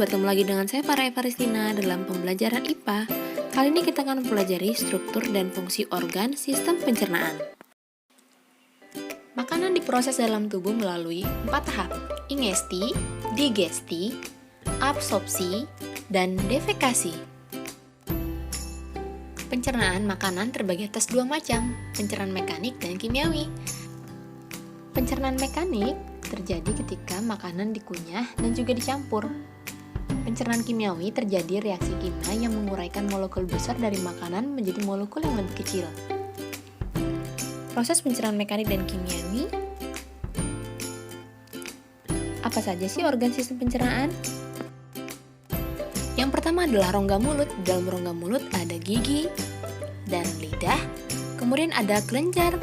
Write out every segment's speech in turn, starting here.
bertemu lagi dengan saya Farah Evaristina dalam pembelajaran IPA. Kali ini kita akan mempelajari struktur dan fungsi organ sistem pencernaan. Makanan diproses dalam tubuh melalui 4 tahap: ingesti, digesti, absorpsi, dan defekasi. Pencernaan makanan terbagi atas 2 macam, pencernaan mekanik dan kimiawi. Pencernaan mekanik terjadi ketika makanan dikunyah dan juga dicampur. Pencernaan kimiawi terjadi reaksi kimia yang menguraikan molekul besar dari makanan menjadi molekul yang lebih kecil. Proses pencernaan mekanik dan kimiawi. Apa saja sih organ sistem pencernaan? Yang pertama adalah rongga mulut. Di dalam rongga mulut ada gigi dan lidah, kemudian ada kelenjar,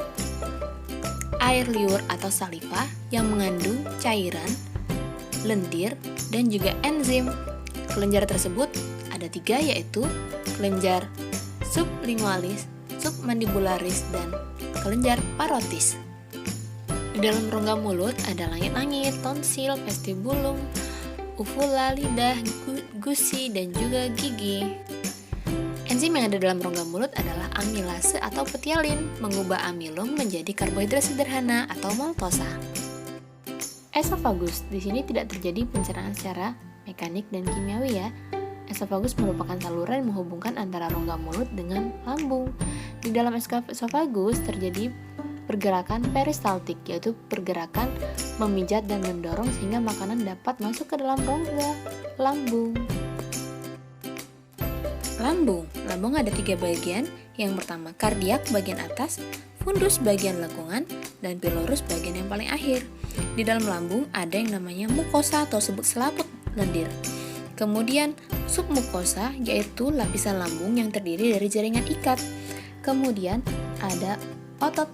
air liur atau saliva yang mengandung cairan, lendir, dan juga enzim. Kelenjar tersebut ada 3, yaitu kelenjar sublingualis, submandibularis, dan kelenjar parotis. Di dalam rongga mulut ada langit-langit, tonsil, vestibulum, uvula, lidah, gusi, dan juga gigi. Enzim yang ada dalam rongga mulut adalah amilase atau petialin, mengubah amilum menjadi karbohidrat sederhana atau maltosa. Esofagus, di sini tidak terjadi pencernaan secara mekanik dan kimiawi ya. Esofagus merupakan saluran yang menghubungkan antara rongga mulut dengan lambung. Di dalam esofagus terjadi pergerakan peristaltik, yaitu pergerakan memijat dan mendorong sehingga makanan dapat masuk ke dalam rongga lambung. Lambung ada 3 bagian. Yang pertama kardiak bagian atas, fundus bagian lengkungan, dan pylorus bagian yang paling akhir. Di dalam lambung ada yang namanya mukosa atau sebut selaput lendir. Kemudian submukosa, yaitu lapisan lambung yang terdiri dari jaringan ikat. Kemudian ada otot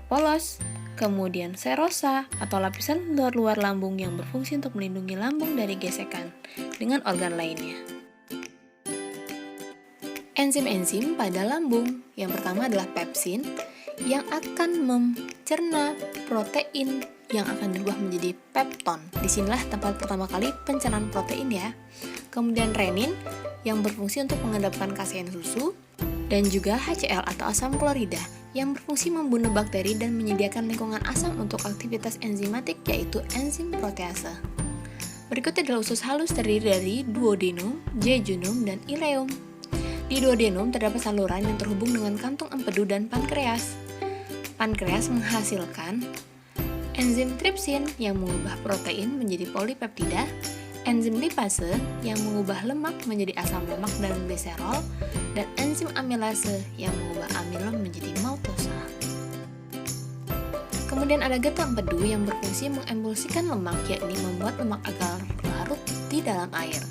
polos. Kemudian serosa atau lapisan luar lambung yang berfungsi untuk melindungi lambung dari gesekan dengan organ lainnya. Enzim-enzim pada lambung. Yang pertama adalah pepsin yang akan mencerna protein yang akan dirubah menjadi pepton. Disinilah tempat pertama kali pencernaan protein ya. Kemudian renin yang berfungsi untuk mengendapkan kasein susu, dan juga HCl atau asam klorida yang berfungsi membunuh bakteri dan menyediakan lingkungan asam untuk aktivitas enzimatik, yaitu enzim protease. Berikutnya adalah usus halus terdiri dari duodenum, jejunum, dan ileum. Di duodenum terdapat saluran yang terhubung dengan kantung empedu dan pankreas. Pankreas menghasilkan enzim tripsin yang mengubah protein menjadi polipeptida, enzim lipase yang mengubah lemak menjadi asam lemak dan glycerol, dan enzim amilase yang mengubah amilum menjadi maltosa. Kemudian ada getah empedu yang berfungsi mengemulsikan lemak, yakni membuat lemak agar larut di dalam air.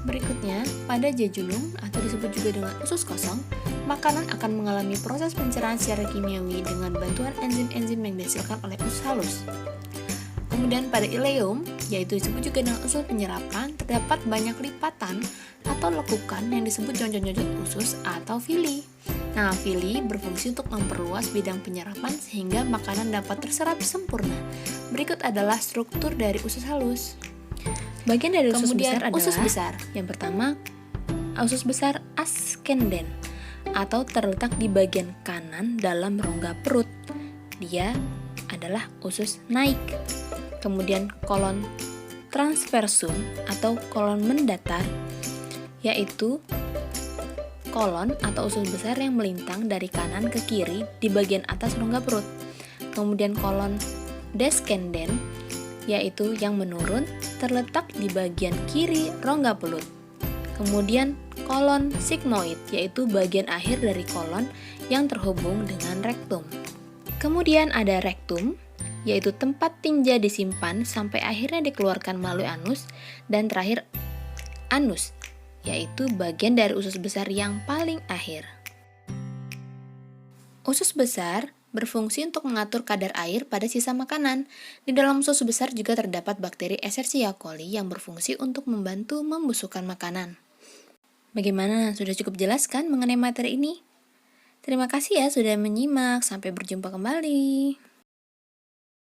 Berikutnya, pada jejunum atau disebut juga dengan usus kosong, makanan akan mengalami proses pencernaan secara kimiawi dengan bantuan enzim-enzim yang dihasilkan oleh usus halus. Kemudian pada ileum, yaitu disebut juga dengan usus penyerapan, terdapat banyak lipatan atau lekukan yang disebut jonjol-jonjol usus atau villi. Nah, villi berfungsi untuk memperluas bidang penyerapan sehingga makanan dapat terserap sempurna. Berikut adalah struktur dari usus halus. Bagian dari usus besar adalah usus besar. Yang pertama, usus besar ascendens atau terletak di bagian kanan dalam rongga perut. Dia adalah usus naik. Kemudian kolon transversum atau kolon mendatar, yaitu kolon atau usus besar yang melintang dari kanan ke kiri di bagian atas rongga perut. Kemudian kolon descendens, yaitu yang menurun, terletak di bagian kiri rongga perut. Kemudian kolon sigmoid, yaitu bagian akhir dari kolon yang terhubung dengan rektum. Kemudian ada rektum, yaitu tempat tinja disimpan sampai akhirnya dikeluarkan melalui anus. Dan terakhir anus, yaitu bagian dari usus besar yang paling akhir. Usus besar berfungsi untuk mengatur kadar air pada sisa makanan. Di dalam usus besar juga terdapat bakteri Escherichia coli yang berfungsi untuk membantu membusukkan makanan. Bagaimana? Sudah cukup jelas kan mengenai materi ini? Terima kasih ya sudah menyimak. Sampai berjumpa kembali.